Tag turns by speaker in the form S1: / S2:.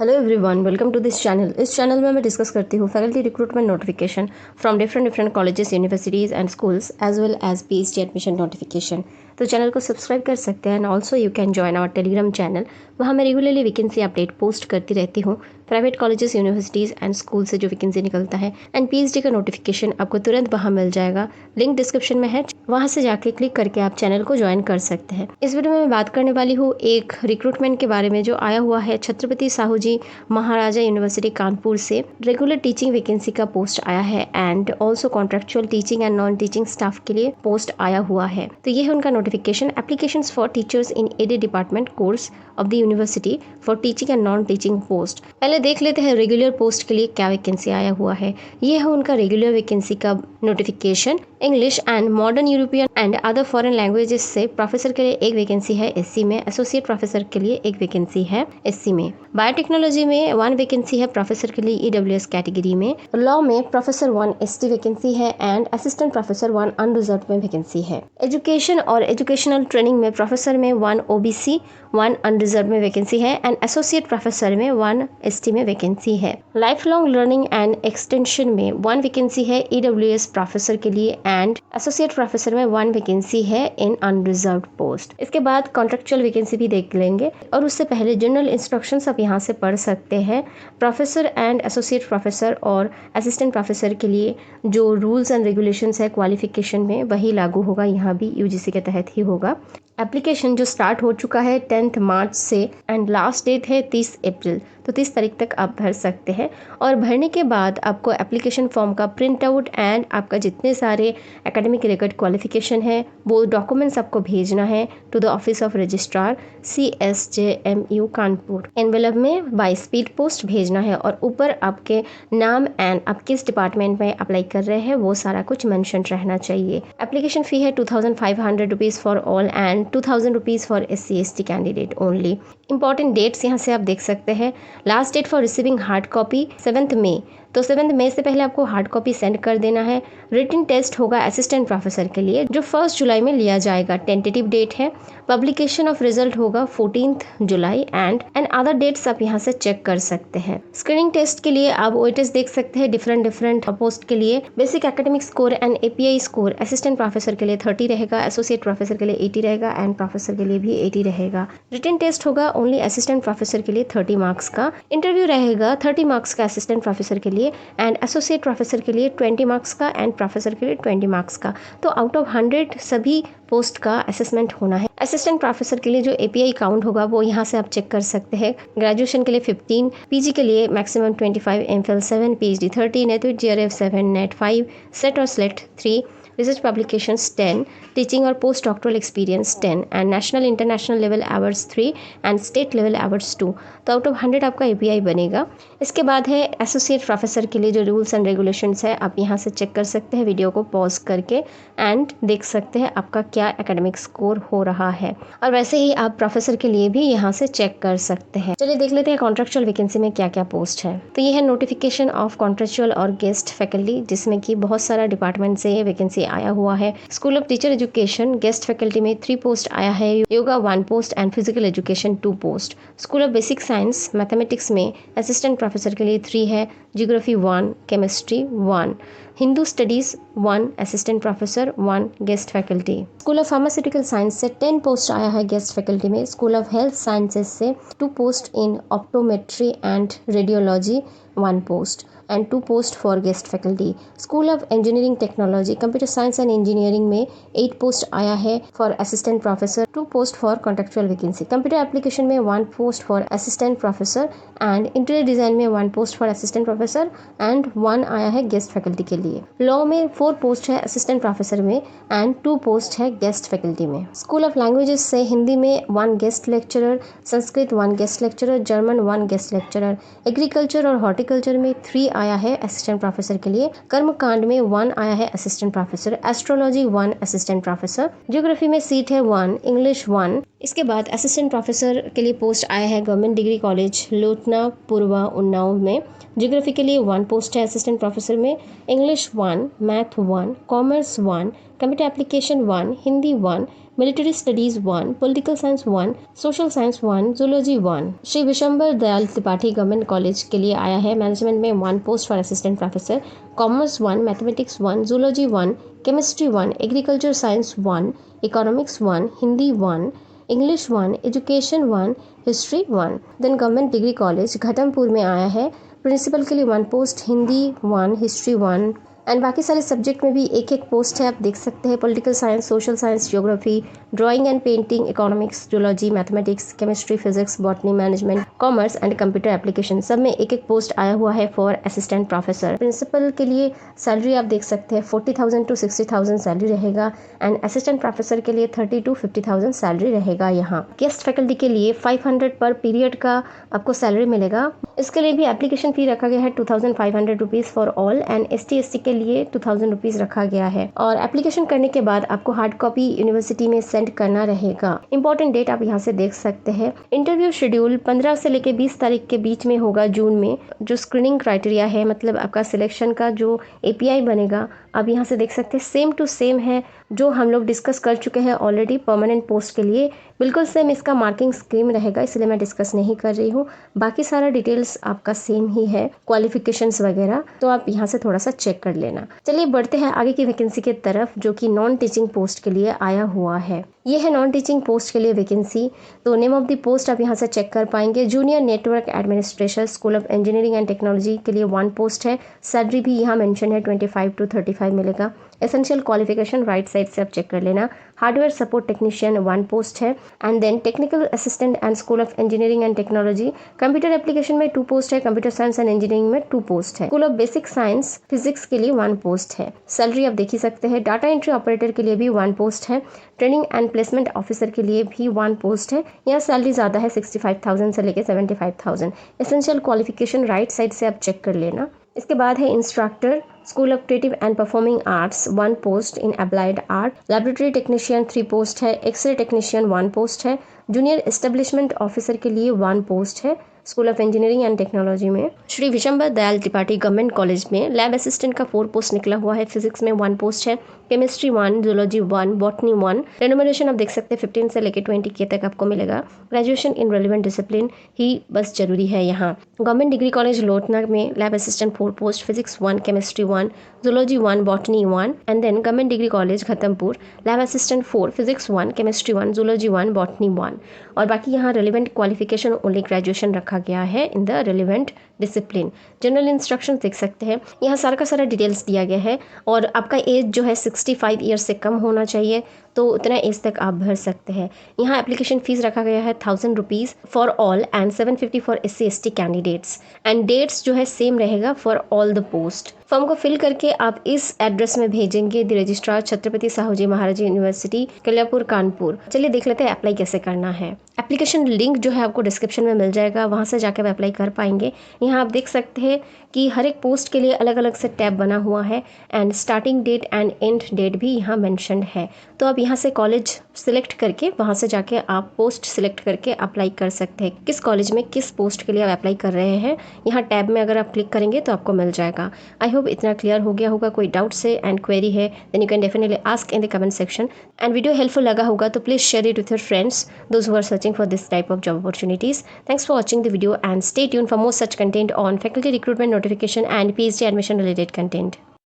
S1: Hello everyone, welcome to this channel. इस channel में मैं डिस्कस करती हूँ faculty recruitment notification from different colleges, universities and schools as well as PhD admission notification. तो channel को subscribe कर सकते हैं and also you can join our Telegram channel. वहाँ मैं रेगुलरली वैकेंसी अपडेट पोस्ट करती रहती हूँ। Private colleges, universities and school से जो वैकेंसी निकलता है एंड पीएचडी का नोटिफिकेशन आपको तुरंत वहाँ मिल जाएगा। लिंक डिस्क्रिप्शन में है, वहाँ से जाके क्लिक करके आप चैनल को ज्वाइन कर सकते हैं। इस वीडियो में मैं बात करने वाली हूँ एक रिक्रूटमेंट के बारे में जो आया हुआ है छत्रपति साहू जी महाराजा यूनिवर्सिटी कानपुर से। रेगुलर टीचिंग वैकेंसी का पोस्ट आया है and also contractual teaching and non teaching staff के लिए पोस्ट आया हुआ है। तो ये है उनका notification. Applications for teachers in aided department course of the university for teaching and non teaching post. पहले देख लेते हैं रेगुलर पोस्ट के लिए क्या वैकेंसी आया हुआ है। ये है उनका रेगुलर वैकेंसी का notification. English and modern European and other foreign languages से प्रोफेसर के लिए एक वैकेंसी है एससी में। एसोसिएट प्रोफेसर के लिए एक वैकेंसी है एससी में। बायोटेक्नोलॉजी में 1 वैकेंसी है प्रोफेसर के लिए ईडब्ल्यूएस कैटेगरी में। लॉ में प्रोफेसर 1 एसटी वैकेंसी है एंड असिस्टेंट प्रोफेसर 1 अनरिजर्व में वैकेंसी है। एजुकेशन और एजुकेशनल ट्रेनिंग में प्रोफेसर में 1 ओबीसी 1 अनरिजर्व में वैकेंसी है एंड एसोसिएट प्रोफेसर में 1 एसटी में वैकेंसी है। Life long learning and extension में 1 वैकेंसी है ईडब्ल्यूएस प्रोफेसर के लिए एंड एसोसिएट प्रोफेसर में 1 वैकेंसी है इन अनरिजर्व पोस्ट। इसके बाद कॉन्ट्रेक्चुअल वैकेंसी भी देख लेंगे और उससे पहले जनरल इंस्ट्रक्शंस आप यहाँ से पढ़ सकते हैं। प्रोफेसर एंड एसोसिएट प्रोफेसर और असिस्टेंट प्रोफेसर के लिए जो रूल्स एंड रेगुलेशंस है क्वालिफिकेशन में वही लागू होगा, यहाँ भी यूजीसी के तहत ही होगा। एप्लीकेशन जो स्टार्ट हो चुका है 10 मार्च से एंड लास्ट डेट है 30 अप्रैल, तो 30 तारीख तक आप भर सकते हैं। और भरने के बाद आपको एप्लीकेशन फॉर्म का प्रिंट आउट एंड आपका जितने सारे एकेडमिक रिकॉर्ड क्वालिफिकेशन है वो डॉक्यूमेंट्स आपको भेजना है to the office of registrar CSJMU Kanpur. Envelope में बाय स्पीड पोस्ट भेजना है और ऊपर आपके नाम एंड आप किस डिपार्टमेंट में अप्लाई कर रहे हैं वो सारा कुछ मेंशन रहना चाहिए। एप्लीकेशन फ़ी है 2500 rupees for all and 2000 rupees for SC/ST candidate only. Important dates यहाँ से आप देख सकते हैं। Last date for receiving hard copy 7 मई, तो 7 मई से पहले आपको हार्ड कॉपी सेंड कर देना है। रिटन टेस्ट होगा असिस्टेंट प्रोफेसर के लिए जो 1 जुलाई में लिया जाएगा, टेंटेटिव डेट है। पब्लिकेशन ऑफ रिजल्ट होगा 14 जुलाई एंड अदर डेट्स आप यहाँ से चेक कर सकते हैं। स्क्रीनिंग टेस्ट के लिए आप वेटेज देख सकते हैं डिफरेंट पोस्ट के लिए। Basic academic score and API score assistant professor के लिए 30 रहेगा, एसोसिएट प्रोफेसर के लिए 80 रहेगा एंड प्रोफेसर के लिए भी 80 रहेगा। रिटन टेस्ट होगा ओनली असिस्टेंट प्रोफेसर के लिए 30 मार्क्स का। इंटरव्यू रहेगा 30 मार्क्स का असिस्टेंट प्रोफेसर के लिए एंड एसोसिएट प्रोफेसर के लिए 20 मार्क्स का एंड प्रोफेसर के लिए 20 मार्क्स का। तो आउट ऑफ 100 सभी पोस्ट का असेसमेंट होना है। असिस्टेंट प्रोफेसर के लिए जो API काउंट होगा वो यहाँ से आप चेक कर सकते हैं। ग्रेजुएशन के लिए 15, PG के लिए maximum 25, MPhil 7, PhD 30, net with GRF 7, net 5, set और स्लेट 3, रिसर्च पब्लिकेशंस 10, टीचिंग और post doctoral experience 10 and national international level awards 3 and state level awards 2। तो आउट ऑफ 100 आपका API बनेगा। इसके बाद है एसोसिएट प्रोफेसर के लिए जो रूल्स एंड रेगुलेशंस है आप यहाँ से चेक कर सकते हैं, वीडियो को पॉज करके एंड देख सकते हैं आपका क्या एकेडमिक स्कोर हो रहा है। और वैसे ही आप प्रोफेसर के लिए भी यहाँ से चेक कर सकते हैं। चलिए देख लेते हैं कॉन्ट्रेक्चुअल वैकेंसी में क्या क्या पोस्ट है। तो ये है नोटिफिकेशन ऑफ कॉन्ट्रेक्चुअल और गेस्ट फैकल्टी, जिसमें कि बहुत सारा डिपार्टमेंट से वैकेंसी आया हुआ है। School of teacher education guest faculty में 3 पोस्ट आया है, yoga 1 post and physical education 2 post. School of basic science mathematics में असिस्टेंट प्रोफेसर के लिए 3 है, geography 1, chemistry 1, Hindu studies 1 assistant professor 1 guest faculty. School of pharmaceutical science से 10 पोस्ट आया है गेस्ट फैकल्टी में। स्कूल ऑफ हेल्थ साइंसेज से 2 post in optometry and radiology 1 post and 2 post for guest faculty. School of Engineering Technology, Computer Science and Engineering में 8 post आया है for assistant professor, 2 post for contractual vacancy. Computer application में 1 post for assistant professor and interior design में 1 post for assistant professor and 1 आया है guest faculty के लिए। Law में 4 post है assistant professor में and 2 post है guest faculty में। School of Languages से हिंदी में 1 guest lecturer, Sanskrit 1 guest lecturer, German 1 guest lecturer, agriculture और हॉर्टिकल्चर में 3 आया है असिस्टेंट प्रोफेसर के लिए। कर्मकांड में 1 आया है assistant professor, astrology 1 assistant professor, geography में सीट है 1, इंग्लिश 1। इसके बाद असिस्टेंट प्रोफेसर के लिए पोस्ट आया है गवर्नमेंट डिग्री कॉलेज लोटना पूर्वा उन्नाव में। ज्योग्राफी के लिए 1 पोस्ट है असिस्टेंट प्रोफेसर में, English 1, math 1, commerce 1, computer application 1, Hindi 1, military studies 1, political science 1, social science 1, zoology 1। Shri Vishambar Dayal Tripathi government college के लिए आया है मैनेजमेंट में 1 post for assistant professor, commerce 1, mathematics 1, zoology 1, chemistry 1, agriculture science 1, economics 1, Hindi 1, English 1, education 1, history 1। Then government degree college Ghatampur में आया है principal के लिए 1 पोस्ट, हिंदी 1, हिस्ट्री 1 एंड बाकी सारे सब्जेक्ट में भी एक एक पोस्ट है। आप देख सकते हैं political science, social science, geography, drawing and painting, economics, zoology, mathematics, chemistry, physics, botany, management, commerce and computer application, सब में एक एक पोस्ट आया हुआ है फॉर असिस्टेंट प्रोफेसर। प्रिंसिपल के लिए सैलरी आप देख सकते हैं 40,000 to 60,000 सैलरी रहेगा एंड असिस्टेंट प्रोफेसर के लिए 30,000 to 50,000 सैलरी रहेगा। यहाँ गेस्ट फैकल्टी के लिए 500 पर पीरियड का आपको सैलरी मिलेगा। इसके लिए भी एप्लीकेशन फी रखा गया है 2,500 rupees for all and ST/SC के लिए 2,000 रुपीज़ रखा गया है। और एप्लीकेशन करने के बाद आपको हार्ड कॉपी यूनिवर्सिटी में सेंड करना रहेगा। इंपॉर्टेंट डेट आप यहाँ से देख सकते हैं। इंटरव्यू शेड्यूल 15 से लेकर 20 तारीख के बीच में होगा जून में। जो स्क्रीनिंग क्राइटेरिया है, मतलब आपका सिलेक्शन का जो API बनेगा, आप यहाँ से देख सकते हैं सेम टू सेम है जो हम लोग डिस्कस कर चुके हैं ऑलरेडी परमानेंट पोस्ट के लिए। बिल्कुल सेम इसका मार्किंग स्कीम रहेगा, इसलिए मैं डिस्कस नहीं कर रही हूँ। बाकी सारा डिटेल्स आपका सेम ही है, क्वालिफिकेशंस वगैरह, तो आप यहाँ से थोड़ा सा चेक कर लेना। चलिए बढ़ते हैं आगे की वैकेंसी की तरफ, जो कि नॉन टीचिंग पोस्ट के लिए आया हुआ है। ये है नॉन टीचिंग पोस्ट के लिए वैकेंसी। तो नेम ऑफ द पोस्ट आप यहाँ से चेक कर पाएंगे। Junior network administrator, school of engineering and technology के लिए 1 पोस्ट है। सैलरी भी यहाँ मेंशन है 25 to 35 मिलेगा। एसेंशियल क्वालिफिकेशन राइट साइड से आप चेक कर लेना। हार्डवेयर सपोर्ट टेक्नीशियन 1 पोस्ट है and then technical assistant and school of engineering and technology, computer application में 2 पोस्ट है, कंप्यूटर साइंस एंड इंजीनियरिंग में 2 पोस्ट है। School of basic science physics के लिए 1 पोस्ट है। सैलरी आप देख ही सकते हैं। डाटा एंट्री ऑपरेटर के लिए भी 1 पोस्ट है। ट्रेनिंग एंड प्लेसमेंट ऑफिसर के लिए भी 1 पोस्ट है। यहाँ सैलरी ज़्यादा है 65,000 से लेकर 75,000। एसेंशियल क्वालिफिकेशन राइट साइड से आप चेक कर लेना। इसके बाद है instructor, school of creative and performing arts 1 post in applied art. Laboratory technician 3 post है। एक्सरे टेक्नीशियन 1 पोस्ट है। जूनियर एस्टेब्लिशमेंट ऑफिसर के लिए 1 पोस्ट है school of engineering and technology में। श्री विशंबर दयाल त्रिपाठी गवर्नमेंट कॉलेज में लैब असिस्टेंट का 4 पोस्ट निकला हुआ है। फिजिक्स में 1 पोस्ट है। Chemistry 1, zoology 1, botany 1। रेन्यूमरेशन आप देख सकते हैं 15 से लेकर 20K तक आपको मिलेगा। ग्रेजुएशन इन रेलिवेंट डिसिप्लिन ही बस जरूरी है यहाँ। गवर्नमेंट डिग्री कॉलेज लोटना में lab assistant 4 post, physics 1, chemistry 1, zoology 1, botany 1 and then government degree college Ghatampur lab assistant 4, physics 1, chemistry 1, zoology 1, botany 1। और बाकी यहाँ रेलिवेंट क्वालिफिकेशन ओनली ग्रेजुएशन रखा गया है in the relevant discipline. General instruction देख सकते हैं, यहाँ सारा का सारा डिटेल्स दिया गया है और आपका एज जो है 65 ईयर से कम होना चाहिए, तो उतना एज तक आप भर सकते हैं। यहाँ एप्लीकेशन फीस रखा गया है 1,000 rupees for all and 750 for SC/ST candidates and dates जो है सेम रहेगा for all the post. Form को फिल करके आप इस एड्रेस में भेजेंगे, the registrar, Chhatrapati Shahuji Maharaj university, Kalyanpur, Kanpur. चलिए देख लेते हैं अप्लाई कैसे करना है। एप्लीकेशन लिंक जो है आपको डिस्क्रिप्शन में मिल जाएगा, वहाँ से जाकर आप अप्लाई कर पाएंगे। यहाँ आप देख सकते हैं कि हर एक पोस्ट के लिए अलग अलग से टैब बना हुआ है and starting date and end date भी यहाँ मेंशन्ड है। तो आप यहाँ से कॉलेज सिलेक्ट करके वहाँ से जाके आप पोस्ट सिलेक्ट करके अप्लाई कर सकते हैं। किस कॉलेज में किस पोस्ट के लिए आप अप्लाई कर रहे हैं, यहाँ टैब में अगर आप क्लिक करेंगे तो आपको मिल जाएगा। आई होप इतना क्लियर हो गया होगा। कोई डाउट से एंड क्वेरी है then you can definitely ask in the comment section. And video helpful लगा होगा तो please share it with your friends, those who are searching for this type of job opportunities. Thanks for watching the video and stay tuned for more such content on faculty recruitment notification and PhD admission related content.